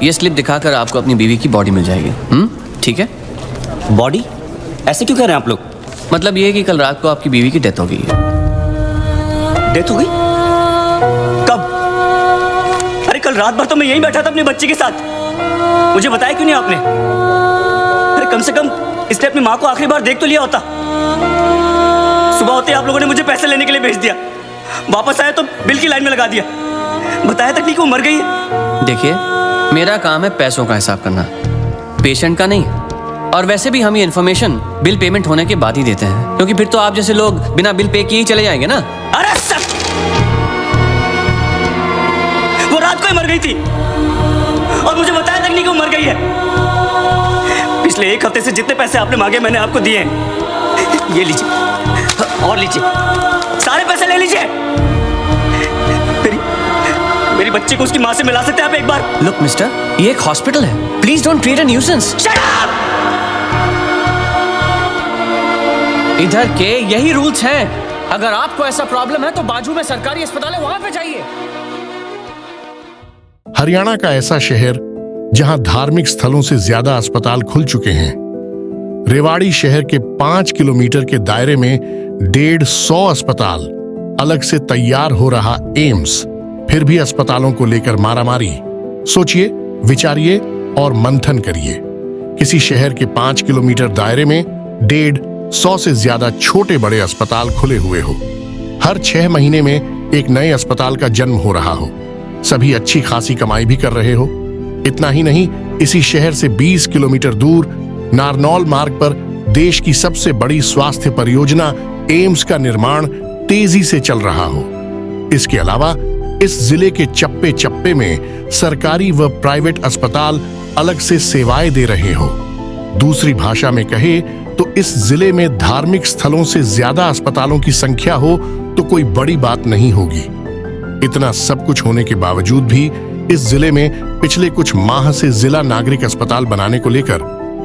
ये स्लिप दिखाकर आपको अपनी बीवी की बॉडी मिल जाएगी। ठीक है? बॉडी? ऐसे क्यों कह रहे हैं आप लोग? मतलब ये है कि कल रात को आपकी बीवी की डेथ हो गई है। डेथ हो गई? कब? अरे कल रात भर तो मैं यहीं बैठा था अपने बच्चे के साथ, मुझे बताया क्यों नहीं आपने? अरे कम से कम इसने अपनी माँ को आखिरी बार देख तो लिया होता। सुबह होते आप लोगों ने मुझे पैसे लेने के लिए भेज दिया, वापस आया तो बिल की लाइन में लगा दिया, बताया तक नहीं कि वो मर गई है। देखिए, मेरा काम है पैसों का हिसाब करना, पेशेंट का नहीं। और वैसे भी हम ये इन्फॉर्मेशन बिल पेमेंट होने के बाद ही देते हैं, क्योंकि फिर तो आप जैसे लोग बिना बिल पे किए ही चले जाएंगे ना। अरे सर, वो रात को ही मर गई थी और मुझे बताया तक नहीं कि वो मर गई है। पिछले एक हफ्ते से जितने पैसे आपने मांगे मैंने आपको दिए हैं। ये लीजिए और लीजिए, सारे पैसे ले लीजिए। मेरी बच्ची को उसकी माँ से मिला सकते हैं आप एक बार? लुक मिस्टर, ये एक हॉस्पिटल है, please don't create a nuisance. Shut up! इधर के यही रूल्स हैं। अगर आपको ऐसा प्रॉब्लम है तो बाजू में सरकारी अस्पताल है, वहां पे जाइए। हरियाणा का ऐसा शहर जहां धार्मिक स्थलों से ज्यादा अस्पताल खुल चुके हैं। रेवाड़ी शहर के 5 किलोमीटर के दायरे में 150 अस्पताल, अलग से तैयार हो रहा एम्स, फिर भी अस्पतालों को लेकर मारामारी। सोचिए, विचारिए और मंथन करिए। किसी शहर के 5 किलोमीटर दायरे में 150 से ज्यादा छोटे बड़े अस्पताल खुले हुए हो। हर 6 महीने में एक नए अस्पताल का जन्म हो रहा हो। सभी अच्छी खासी कमाई भी कर रहे हो। इतना ही नहीं, इसी शहर से 20 किलोमीटर दूर नारनौल मार्ग पर देश की सबसे बड़ी स्वास्थ्य परियोजना एम्स का निर्माण तेजी से चल रहा हो। इसके अलावा इस जिले के चप्पे चप्पे में सरकारी व प्राइवेट अस्पताल अलग से सेवाएं दे रहे हो। दूसरी भाषा में कहे तो इस जिले में धार्मिक स्थलों से ज्यादा अस्पतालों की संख्या हो तो कोई बड़ी बात नहीं होगी। इतना सब कुछ होने के बावजूद भी इस जिले में पिछले कुछ माह से जिला नागरिक अस्पताल बनाने को लेकर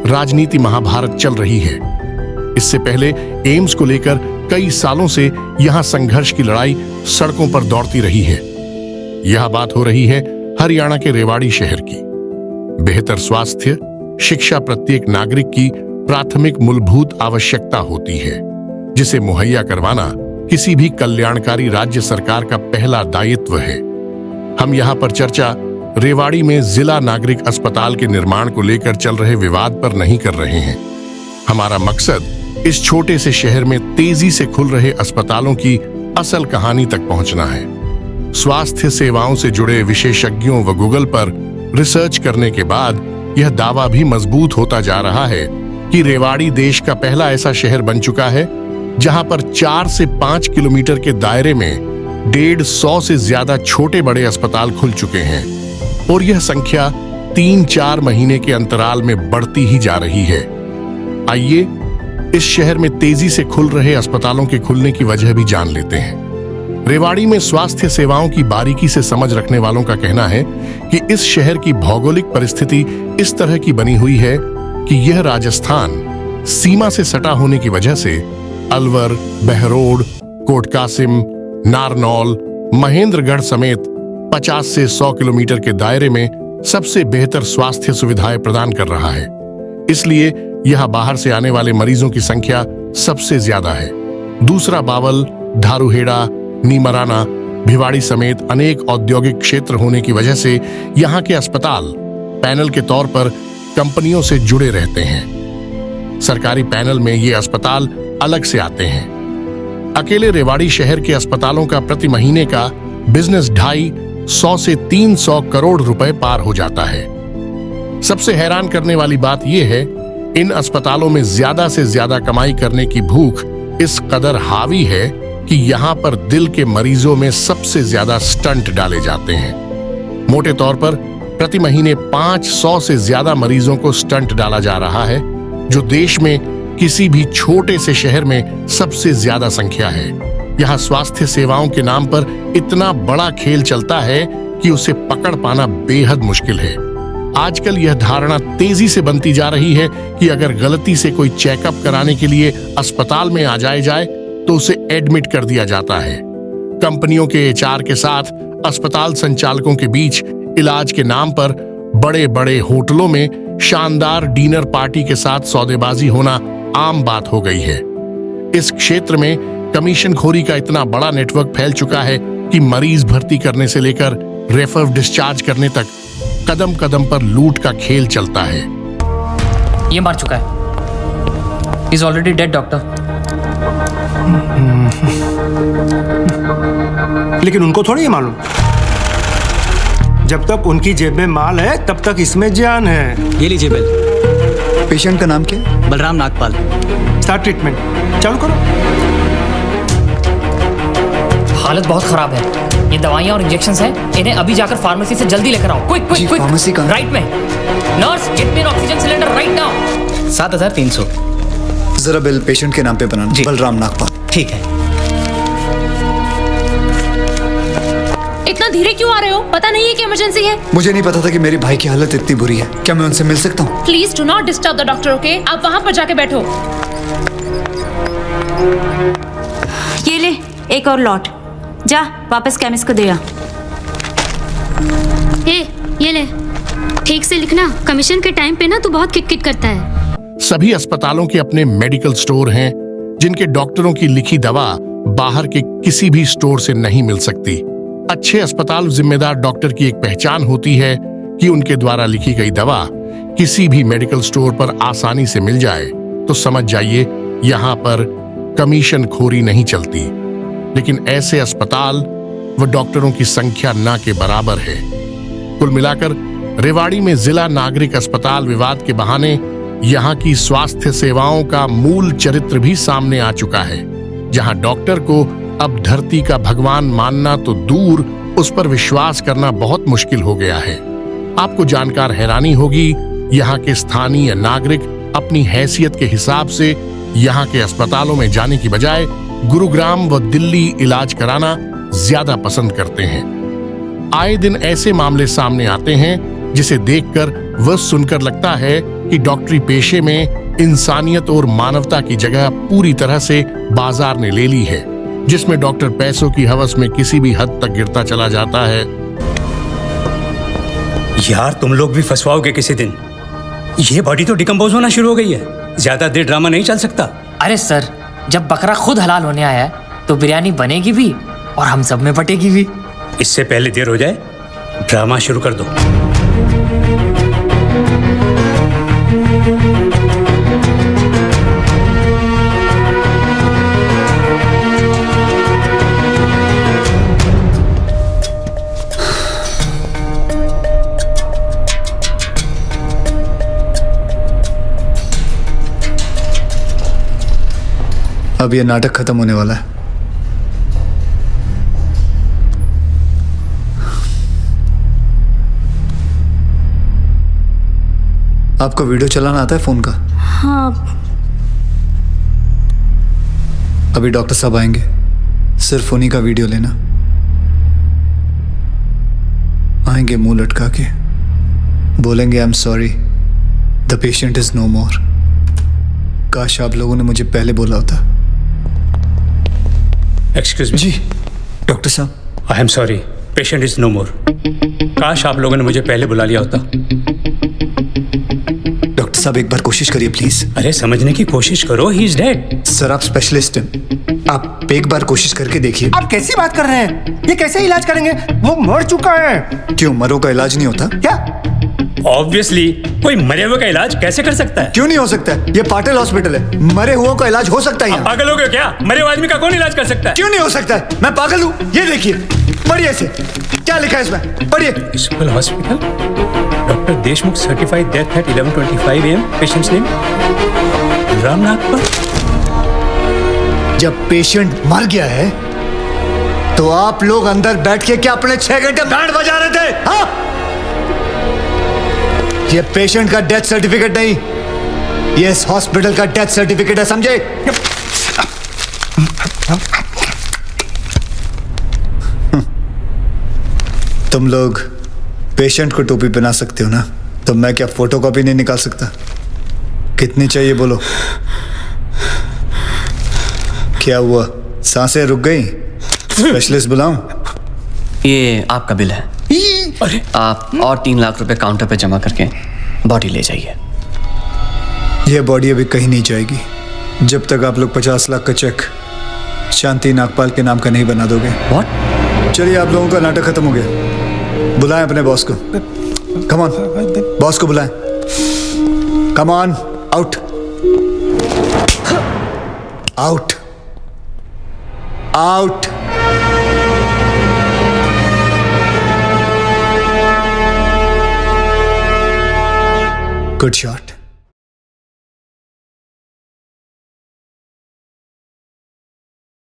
राजनीति महाभारत चल रही है। इससे पहले एम्स को लेकर कई सालों से यहां संघर्ष की लड़ाई सड़कों पर दौड़ती रही है। यह बात हो रही है हरियाणा के रेवाड़ी शहर की। बेहतर स्वास्थ्य शिक्षा प्रत्येक नागरिक की प्राथमिक मूलभूत आवश्यकता होती है, जिसे मुहैया करवाना किसी भी कल्याणकारी राज्य सरकार का पहला दायित्व है। हम यहाँ पर चर्चा रेवाड़ी में जिला नागरिक अस्पताल के निर्माण को लेकर चल रहे विवाद पर नहीं कर रहे हैं। हमारा मकसद इस छोटे से शहर में तेजी से खुल रहे अस्पतालों की असल कहानी तक पहुंचना है। स्वास्थ्य सेवाओं से जुड़े विशेषज्ञों व गूगल पर रिसर्च करने के बाद यह दावा भी मजबूत होता जा रहा है कि रेवाड़ी देश का पहला ऐसा शहर बन चुका है जहां पर 4 से 5 किलोमीटर के दायरे में 150 से ज्यादा छोटे बड़े अस्पताल खुल चुके हैं और यह संख्या 3-4 महीने के अंतराल में बढ़ती ही जा रही है। आइए इस शहर में तेजी से खुल रहे अस्पतालों के खुलने की वजह भी जान लेते हैं। रेवाड़ी में स्वास्थ्य सेवाओं की बारीकी से समझ रखने वालों का कहना है कि इस शहर की भौगोलिक परिस्थिति इस तरह की बनी हुई है कि यह राजस्थान सीमा से सटा होने की वजह से अलवर, बहरोड, कोटकासिम, नारनौल, महेंद्रगढ़ समेत 50 से 100 किलोमीटर के दायरे में सबसे बेहतर स्वास्थ्य सुविधाएं प्रदान कर रहा है। इसलिए यहां बाहर से आने वाले मरीजों की संख्या सबसे ज्यादा है। दूसरा बावल, धारूहेड़ा, नीमराना, भिवाड़ी समेत अनेक औद्योगिक क्षेत्र होने की वजह से यहाँ के अस्पताल पैनल के तौर पर कंपनियों से जुड़े रहते हैं। सरकारी पैनल में ये अस्पताल अलग से आते हैं। अकेले रेवाड़ी शहर के अस्पतालों का प्रति महीने का बिजनेस 250 से 300 करोड़ रुपए पार हो जाता है। सबसे हैरान करने वाली बात यह है, इन अस्पतालों में ज्यादा से ज्यादा कमाई करने की भूख इस कदर हावी है कि यहाँ पर दिल के मरीजों में सबसे ज्यादा स्टंट डाले जाते हैं। मोटे तौर पर प्रति महीने 500 से ज्यादा मरीजों को स्टंट डाला जा रहा है, जो देश में किसी भी छोटे से शहर में सबसे ज्यादा संख्या है। यहाँ स्वास्थ्य सेवाओं के नाम पर इतना बड़ा खेल चलता है कि उसे पकड़ पाना बेहद मुश्किल है। आजकल यह धारणा तेजी से बनती जा रही है कि अगर गलती से कोई चेकअप कराने के लिए अस्पताल में आ जाए तो उसे एडमिट कर दिया जाता है। कंपनियों के एचआर के साथ अस्पताल संचालकों के बीच इलाज के नाम पर बड़े बड़े होटलों में शानदार डिनर पार्टी के साथ सौदेबाजी होना आम बात हो गई है। इस क्षेत्र में कमीशनखोरी का इतना बड़ा नेटवर्क फैल चुका है कि मरीज भर्ती करने से लेकर रेफर डिस्चार्ज करने तक कदम कदम पर लूट का खेल चलता है। ये मार चुका है। Is already dead doctor. लेकिन उनको थोड़ी ये मालूम, जब तक उनकी जेब में माल है तब तक इसमें जान है। ये लीजिए बिल। पेशेंट का नाम क्या है? बलराम नागपाल। स्टार्ट ट्रीटमेंट चालू करो। हालत बहुत खराब है। ये दवाइयाँ और इंजेक्शंस हैं। इन्हें अभी जाकर फार्मेसी से जल्दी लेकर आओ। क्विक जी, क्विक क्विक। फार्मेसी कहाँ? राइट में। Nurse, get me N oxygen cylinder right now. 7,300। जरा बिल पेशेंट के नाम पे बनाना। जी। बलराम नागपाल। ठीक है। इतना धीरे क्यों आ रहे हो? पता नहीं है कि इमरजेंसी है। मुझे नहीं पता था कि मेरे भाई की हालत इतनी बुरी है। क्या मैं उनसे मिल सकता हूँ? Please do not disturb the doctor, okay? आप वहाँ पर जाके बैठो। ये ले एक और लॉट, जा वापस केमिस्ट को दे आ। ये ले, ठीक से लिखना। कमीशन के टाइम पे ना तू बहुत किट-किट करता है। सभी अस्पतालों के अपने मेडिकल स्टोर हैं जिनके डॉक्टरों की लिखी दवा बाहर के किसी भी स्टोर से नहीं मिल सकती। अच्छे अस्पताल जिम्मेदार डॉक्टर की एक पहचान होती है कि उनके द्वारा लिखी गई दवा किसी भी मेडिकल स्टोर पर आसानी से मिल जाए तो समझ जाइए यहाँ पर कमीशन खोरी नहीं चलती। लेकिन ऐसे अस्पताल व डॉक्टरों की संख्या ना के बराबर है। कुल मिलाकर रेवाड़ी में जिला नागरिक अस्पताल विवाद के बहाने यहाँ की स्वास्थ्य सेवाओं का मूल चरित्र भी सामने आ चुका है, जहाँ डॉक्टर को अब धरती का भगवान मानना तो दूर, उस पर विश्वास करना बहुत मुश्किल हो गया है। आपको जानकर हैरानी होगी, यहाँ के स्थानीय नागरिक अपनी हैसियत के हिसाब से यहाँ के अस्पतालों में जाने की बजाय गुरुग्राम व दिल्ली इलाज कराना ज्यादा पसंद करते हैं। आए दिन ऐसे मामले सामने आते हैं जिसे देखकर व सुनकर लगता है कि डॉक्टरी पेशे में इंसानियत और मानवता की जगह पूरी तरह से बाजार ने ले ली है, जिसमें डॉक्टर पैसों की हवस में किसी भी हद तक गिरता चला जाता है। यार तुम लोग भी फंसवाओगे किसी दिन। ये बॉडी तो डिकम्पोज होना शुरू हो गई है। ज्यादा देर ड्रामा नहीं चल सकता। अरे सर, जब बकरा खुद हलाल होने आया है तो बिरयानी बनेगी भी और हम सब में बटेगी भी। इससे पहले देर हो जाए, ड्रामा शुरू कर दो। अब ये नाटक खत्म होने वाला है। आपको वीडियो चलाना आता है फोन का? हाँ। अभी डॉक्टर साहब आएंगे, सिर्फ उन्हीं का वीडियो लेना। आएंगे मुंह लटका के, बोलेंगे I am sorry, the patient is no more. काश आप लोगों ने मुझे पहले बोला होता। Excuse me. जी डॉक्टर साहब। I am sorry, patient is no more. काश आप लोगों ने मुझे पहले बुला लिया होता। डॉक्टर साहब एक बार कोशिश करिए प्लीज। अरे समझने की कोशिश करो, ही इज डेड। सर आप स्पेशलिस्ट हैं, आप एक बार कोशिश करके देखिए। आप कैसी बात कर रहे हैं? ये कैसे इलाज करेंगे? वो मर चुका है। क्यों, मरो का इलाज नहीं होता क्या? ऑब्वियसली कोई मरे हुए का इलाज कैसे कर सकता है? क्यों नहीं हो सकता है? ये पाटिल हॉस्पिटल है, मरे हुए का इलाज हो सकता है यहाँ। पागल हो गए क्या? मरे हुए आदमी का कौन इलाज कर सकता है? क्यों नहीं हो सकता है? मैं पागल हूँ? ये देखिए, पढ़िए इसे, क्या लिखा है इसमें, पढ़िए। Municipal hospital, doctor Deshmukh certified death eight 11:25 AM। Patients name Balram Nagpal. जब पेशेंट मर गया है तो आप लोग अंदर बैठ के क्या अपने 6 घंटे बैंड बजा रहे थे? हाँ? ये पेशेंट का डेथ सर्टिफिकेट नहीं, ये इस हॉस्पिटल का डेथ सर्टिफिकेट है, समझे? तुम लोग पेशेंट को टोपी पहना सकते हो ना, तो मैं क्या फोटोकॉपी नहीं निकाल सकता? कितनी चाहिए बोलो? क्या हुआ, सांसें रुक गई? स्पेशलिस्ट बुलाऊं? ये आपका बिल है। आप और 3 लाख रुपए काउंटर पे जमा करके बॉडी ले जाइए। यह बॉडी अभी कहीं नहीं जाएगी जब तक आप लोग 50 लाख का चेक शांति नागपाल के नाम का नहीं बना दोगे। व्हाट? चलिए, आप लोगों का नाटक खत्म हो गया। बुलाएं अपने बॉस को। कम ऑन, बॉस को बुलाएं। Come on, out out out. Good shot.